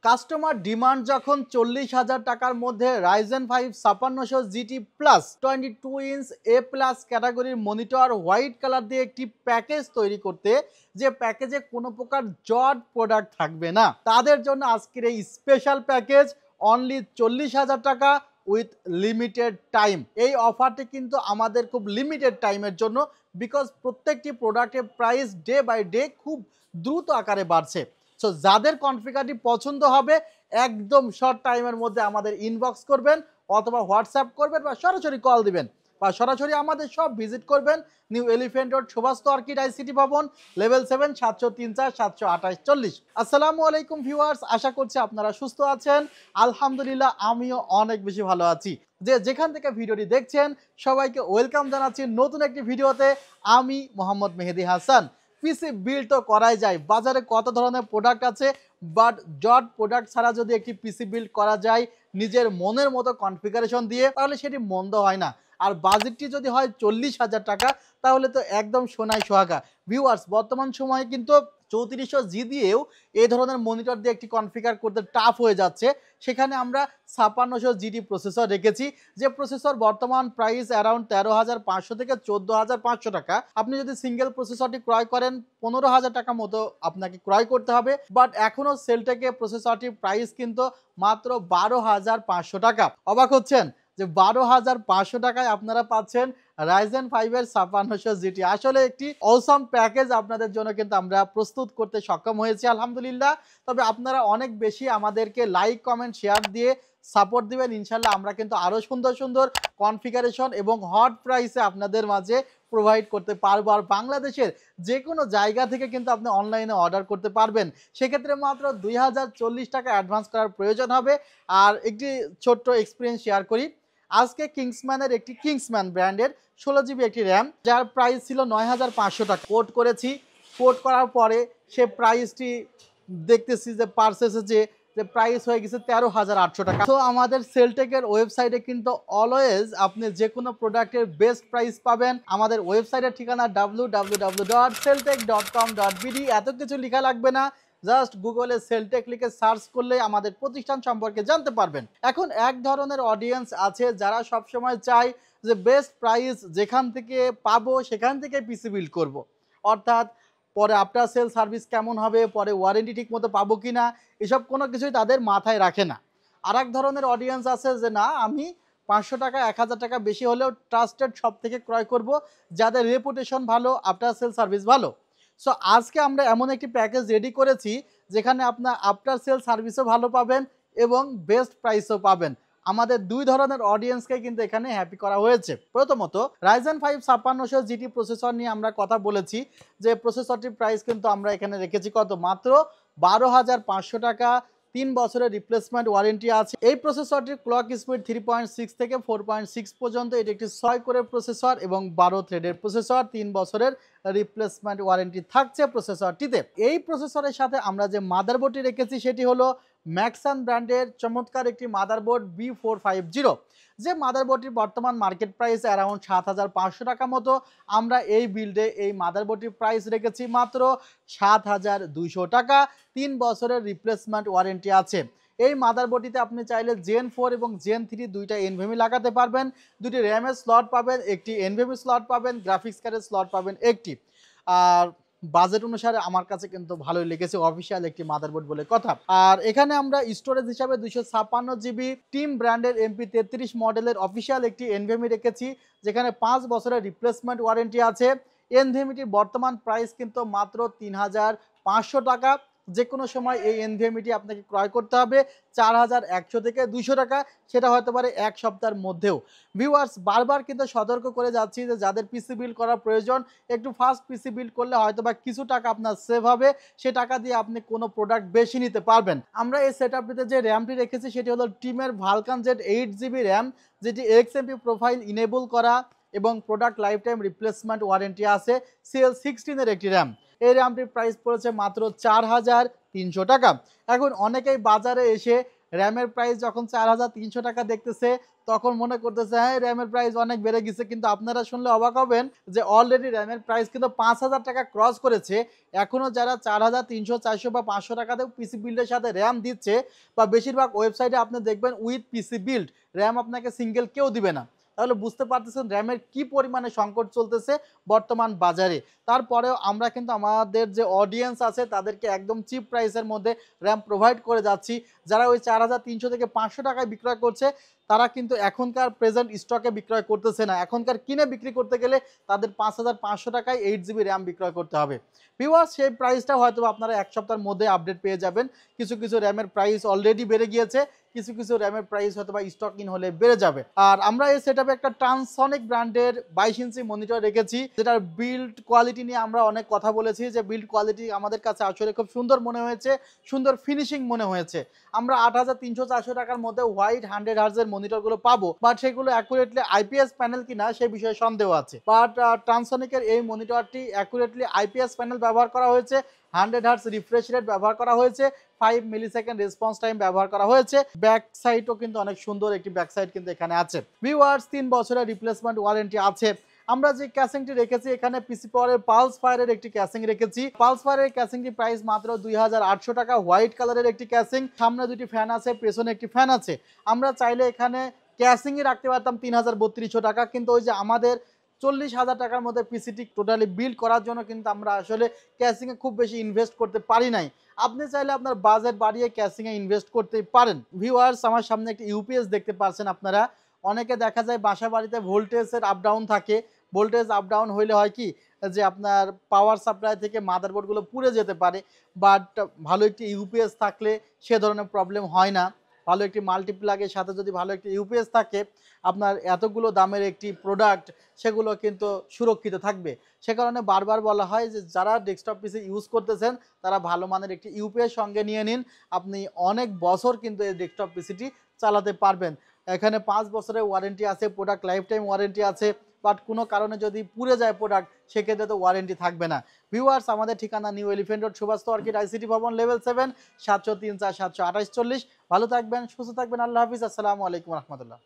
Customer demand যখন 40,000 টাকার মধ্যে রাইজেন 5 5600 জিটি প্লাস 22 ইঞ্চ এ প্লাস ক্যাটাগরির মনিটর হোয়াইট কালার দিয়ে একটি প্যাকেজ তৈরি করতে, যে প্যাকেজে কোনো প্রকার জট প্রোডাক্ট থাকবে না, তাদের জন্য আজকের এই স্পেশাল প্যাকেজ অনলি 40,000 টাকা উইথ লিমিটেড টাইম। এই অফারটি কিন্তু আমাদের খুব লিমিটেড টাইমের জন্য, বিকজ প্রত্যেকটি প্রোডাক্টের প্রাইস ডে বাই ডে খুব দ্রুত আকারে বাড়ছে। সো যাদের কনফিগারটি পছন্দ হবে একদম শর্ট টাইমের মধ্যে আমাদের ইনবক্স করবেন, অথবা হোয়াটসঅ্যাপ করবেন, বা সরাসরি কল দিবেন, বা সরাসরি আমাদের সব ভিজিট করবেন। New elephant road, Subhash orchid ICT Bhaban, level 7, 703 728 40। আসসালামু আলাইকুম ভিউয়ার্স, আশা করছি আপনারা সুস্থ আছেন। আলহামদুলিল্লাহ আমিও অনেক বেশি ভালো আছি। যেখান থেকে ভিডিওটি দেখছেন সবাইকে ওয়েলকাম জানাচ্ছি নতুন একটি ভিডিওতে। আমি মোহাম্মদ মেহেদি হাসান। পিসি বিল্ড তো করাই যায়, বাজারে কত ধরনের প্রোডাক্ট আছে, বাট জট প্রোডাক্ট ছাড়া যদি একটি পিসি বিল্ড করা যায় নিজের মনের মতো কনফিগারেশন দিয়ে, তাহলে সেটি মন্দ হয় না। আর বাজেটটি যদি হয় 40,000 টাকা, তাহলে তো একদম সোনায় সোহাগা। ভিউয়ার্স, বর্তমান সময়ে কিন্তু 3400 জি দিয়েও এই ধরনের মনিটর দিয়ে একটি কনফিগার করতে টাফ হয়ে যাচ্ছে। সেখানে আমরা 5600 জিডি প্রসেসর রেখেছি, যে প্রসেসর বর্তমান প্রাইস অ্যারাউন্ড 13,500 থেকে 14,500 টাকা। আপনি যদি সিঙ্গেল প্রসেসরটি ক্রয় করেন 15,000 টাকা মতো আপনাকে ক্রয় করতে হবে, বাট এখনও সেলটেকে প্রসেসরটির প্রাইস কিন্তু মাত্র 12,500 টাকা। অবাক হচ্ছেন যে 12,500 টাকায় আপনারা পাচ্ছেন রাইজেন 5 এর 5600 জিটি। আসলে একটি অসাম প্যাকেজ আপনাদের জন্য কিন্তু আমরা প্রস্তুত করতে সক্ষম হয়েছি আলহামদুলিল্লাহ। তবে আপনারা অনেক বেশি আমাদেরকে লাইক, কমেন্ট, শেয়ার দিয়ে সাপোর্ট দিবেন। ইনশাল্লাহ আমরা কিন্তু আরও সুন্দর সুন্দর কনফিগারেশন এবং হট প্রাইসে আপনাদের মাঝে প্রোভাইড করতে পারবো। আর বাংলাদেশের যে কোনো জায়গা থেকে কিন্তু আপনি অনলাইনে অর্ডার করতে পারবেন। সেক্ষেত্রে মাত্র 2040 টাকা অ্যাডভান্স করার প্রয়োজন হবে। আর একটি ছোট্ট এক্সপিরিয়েন্স শেয়ার করি। আজকে কিংসম্যানের একটি কিংসম্যান ব্র্যান্ডের 16 জিবি একটি র্যাম, যার প্রাইস ছিল 9,500 টাকা, কোড করেছি। কোড করার পরে সে প্রাইসটি দেখতেছি যে পারচেসে যে প্রাইস হয়ে গেছে 13,800 টাকা। তো আমাদের সেলটেকের ওয়েবসাইটে কিন্তু অলওয়েজ আপনি যে কোনো প্রোডাক্টের বেস্ট প্রাইস পাবেন। আমাদের ওয়েবসাইটের ঠিকানা www.celltech.com.bd। এত কিছু লেখা লাগবে না, জাস্ট গুগলে সেলটেক লিখে সার্চ করলে আমাদের প্রতিষ্ঠান সম্পর্কে জানতে পারবেন। এখন এক ধরনের অডিয়েন্স আছে যারা সবসময় চায় যে বেস্ট প্রাইস যেখান থেকে পাবো সেখান থেকে পিসি বিল্ড করব, অর্থাৎ পরে আফটার সেল সার্ভিস কেমন হবে, পরে ওয়ারেন্টি ঠিক মতো পাবো কি না, এসব কোনো কিছুই তাদের মাথায় রাখে না। আর এক ধরনের অডিয়েন্স আছে যে না, আমি 500 টাকা 1000 টাকা বেশি হলেও ট্রাস্টেড শপ থেকে ক্রয় করব, যাদের রেপুটেশন ভালো, আফটার সেল সার্ভিস ভালো। সো আজকে আমরা এমন একটি প্যাকেজ রেডি করেছি যেখানে আপনার আফটার সেল সার্ভিসও ভালো পাবেন এবং বেস্ট প্রাইসও পাবেন। আমাদের দুই ধরনের অডিয়েন্সকে কিন্তু এখানে হ্যাপি করা হয়েছে। প্রথমত রাইজেন 5 5600 জিটি প্রসেসর নিয়ে আমরা কথা বলেছি, যে প্রসেসরটির প্রাইস কিন্তু আমরা এখানে রেখেছি কত, মাত্র 12,500 টাকা। 3 বছরের রিপ্লেসমেন্ট ওয়ারেন্টি আছে। এই প্রসেসরটির ক্লক স্পিড 3.6 থেকে 4.6 পর্যন্ত। এটি একটি 6 কোরের প্রসেসর এবং 12 থ্রেডের প্রসেসর। 3 বছরের রিপ্লেসমেন্ট ওয়ারেন্টি থাকছে প্রসেসরটিতে। এই প্রসেসরের সাথে আমরা যে মাদারবোর্ডটি রেখেছি সেটি হলো ম্যাক্সান ব্র্যান্ডের চমৎকার একটি মাদারবোর্ড B450, যে মাদারবোর্ডটির বর্তমান মার্কেট প্রাইস অ্যারাউন্ড 7,500 টাকা মতো। আমরা এই বিল্ডে এই মাদারবোর্ডটির প্রাইস রেখেছি মাত্র 7,200 টাকা। 3 বছরের রিপ্লেসমেন্ট ওয়ারেন্টি আছে। এই মাদারবোর্ডটিতে আপনি চাইলে জেন 4 এবং জেন 3 দুইটা এনভিএমই লাগাতে পারবেন। দুটি র্যামের স্লট পাবেন, একটি এনভিএমই স্লট পাবেন, গ্রাফিক্স কার্ডের স্লট পাবেন একটি। আর বাজেট অনুসারে আমার কাছে কিন্তু ভালোই লেগেছে, অফিসিয়াল একটি মাদারবোর্ড বলে কথা। আর এখানে আমরা স্টোরেজ হিসাবে 256 জিবি টিম ব্র্যান্ডের MP33 মডেলের অফিসিয়াল একটি এনভিএমই রেখেছি, যেখানে 5 বছরের রিপ্লেসমেন্ট ওয়ারেন্টি আছে। এনভিএমইটির বর্তমান প্রাইস কিন্তু মাত্র 3,500 টাকা। যে কোনো সময় এই এনভিএমইটি আপনাকে ক্রয় করতে হবে 4,100 থেকে 200 টাকা, সেটা হতে পারে এক সপ্তাহের মধ্যেও। ভিউয়ার্স, বারবার কিন্তু সতর্ক করে যাচ্ছি যে যাদের পিসি বিল্ড করার প্রয়োজন, একটু ফাস্ট পিসি বিল্ড করলে হয়তো বা কিছু টাকা আপনার সেভ হবে, সে টাকা দিয়ে আপনি কোনো প্রোডাক্ট বেশি নিতে পারবেন। আমরা এই সেটআপটিতে যে র্যামটি রেখেছি সেটি হলো টিমের ভালকান জেড 8 জিবি র্যাম, যেটি XMP প্রোফাইল ইনেবল করা এবং product life time replacement warranty আছে। CL16 এর একটি র্যাম। এই র্যামটির প্রাইস পড়েছে মাত্র 4,300 টাকা। এখন অনেকেই বাজারে এসে র্যামের প্রাইস যখন 4300 টাকা দেখতেছে তখন মনে করতেছে হ্যাঁ র্যামের প্রাইস অনেক বেড়ে গেছে, কিন্তু আপনারা শুনলে অবাক হবেন যে অলরেডি র্যামের প্রাইস কিন্তু 5000 টাকা ক্রস করেছে। এখনও যারা 4300 400 বা 500 টাকাতেও পিসি বিল্ডের সাথে র্যাম দিচ্ছে, বা বেশিরভাগ ওয়েবসাইটে আপনি দেখবেন উইথ পিসি বিল্ড র্যাম আপনাকে সিঙ্গেল কেউ দিবে না। তাহলে বুঝতে পারতেছেন র্যামের কি পরিমাণে সংকট চলতেছে বর্তমান বাজারে। তারপরেও আমরা কিন্তু আমাদের যে অডিয়েন্স আছে তাদেরকে একদম চিপ প্রাইসের মধ্যে র্যাম প্রোভাইড করে যাচ্ছি। যারা ওই 4300 থেকে 500 টাকায় বিক্রয় করছে তারা কিন্তু এখনকার প্রেজেন্ট স্টকে বিক্রয় করতেছে না। এখনকার কিনে বিক্রি করতে গেলে তাদের 5500 টাকায় 8GB র্যাম বিক্রয় করতে হবে। ভিউয়ার্স, সেই প্রাইসটা হয়তো আপনারা এক সপ্তাহের মধ্যে আপডেট পেয়ে যাবেন। কিছু কিছু র্যামের প্রাইস অলরেডি বেড়ে গিয়েছে, কিছু কিছু র্যামের প্রাইস হয়তো বা স্টক ইন হলে বেড়ে যাবে। আর আমরা এই সেটআপে একটা ট্রান্সসনিক ব্র্যান্ডের 22 ইঞ্চি মনিটর রেখেছি, যেটার বিল্ড কোয়ালিটি নিয়ে আমরা অনেক কথা বলেছি যে বিল্ড কোয়ালিটি আমাদের কাছে আসলে খুব সুন্দর মনে হয়েছে, সুন্দর ফিনিশিং মনে হয়েছে। আমরা 8300 400 টাকার মধ্যে হোয়াইট 100 হার্জের মনিটরগুলো পাবো, বাট সেগুলো অ্যাকুরেটলি আইপিএস প্যানেল কিনা সেই বিষয়ে সন্দেহ আছে। বাট ট্রান্সসনিকের এই মনিটরটি অ্যাকুরেটলি আইপিএস প্যানেল ব্যবহার করা হয়েছে, 100 হার্টজ রিফ্রেশ রেট ব্যবহার করা হয়েছে, 5 মিলিসেকেন্ড রেসপন্স টাইম ব্যবহার করা হয়েছে। ব্যাক সাইডও কিন্তু অনেক সুন্দর একটি ব্যাক সাইড কিন্তু এখানে আছে। ভিউয়ার্স, 3 বছরের রিপ্লেসমেন্ট ওয়ারেন্টি আছে। আমরা যে ক্যাসিংটি রেখেছি এখানে পিসি পাওয়ারের পালস ফায়ারের একটি ক্যাসিং রেখেছি। পালস ফায়ারের ক্যাসিংটি প্রাইস মাত্র 2800 টাকা। হোয়াইট কালারের একটি ক্যাসিং, সামনে দুটি ফ্যান আছে, পেছনে একটি ফ্যান আছে। আমরা চাইলে এখানে ক্যাসিংই রাখতে পারতাম 3300 টাকা, কিন্তু ওই যে আমাদের 40,000 টাকার মধ্যে পিসিটি টোটালি বিল্ড করার জন্য কিন্তু আমরা আসলে ক্যাসিংয়ে খুব বেশি ইনভেস্ট করতে পারি নাই। আপনি চাইলে আপনার বাজেট বাড়িয়ে ক্যাসিংয়ে ইনভেস্ট করতেই পারেন। ভিউয়ার্স, আমার সামনে একটি ইউপিএস দেখতে পাচ্ছেন আপনারা। অনেকে দেখা যায় বাসা বাড়িতে ভোল্টেজের আপ ডাউন থাকে। ভোল্টেজ আপ ডাউন হইলে হয় কি যে আপনার পাওয়ার সাপ্লাই থেকে মাদারবোর্ডগুলো পুড়ে যেতে পারে, বাট ভালো একটি ইউপিএস থাকলে সে ধরনের প্রবলেম হয় না। ভালো একটি মাল্টিপ্লাগের সাথে যদি ভালো একটি ইউপিএস থাকে, আপনার এতগুলো দামের একটি প্রোডাক্ট সেগুলো কিন্তু সুরক্ষিত থাকবে। সে কারণে বারবার বলা হয় যে যারা ডেস্কটপ পিসি ইউজ করতেছেন তারা ভালো মানের একটি ইউপিএস সঙ্গে নিয়ে নিন, আপনি অনেক বছর কিন্তু এই ডেস্কটপ পিসিটি চালাতে পারবেন। এখানে 5 বছরের ওয়ারেন্টি আছে, প্রোডাক্ট লাইফ টাইম ওয়ারেন্টি আছে, বাট কোনো কারণে যদি পুড়ে যায় প্রোডাক্ট সেক্ষেত্রে তো ওয়ারেন্টি থাকবে না। ভিউয়ার্স, আমাদের ঠিকানা new elephant road, Subhash orchid ICT Bhaban, level 7, 703 4 728 40। ভালো থাকবেন, সুস্থ থাকবেন। আল্লাহ হাফিজ। আসসালামু আলাইকুম রহমতুল্লাহ।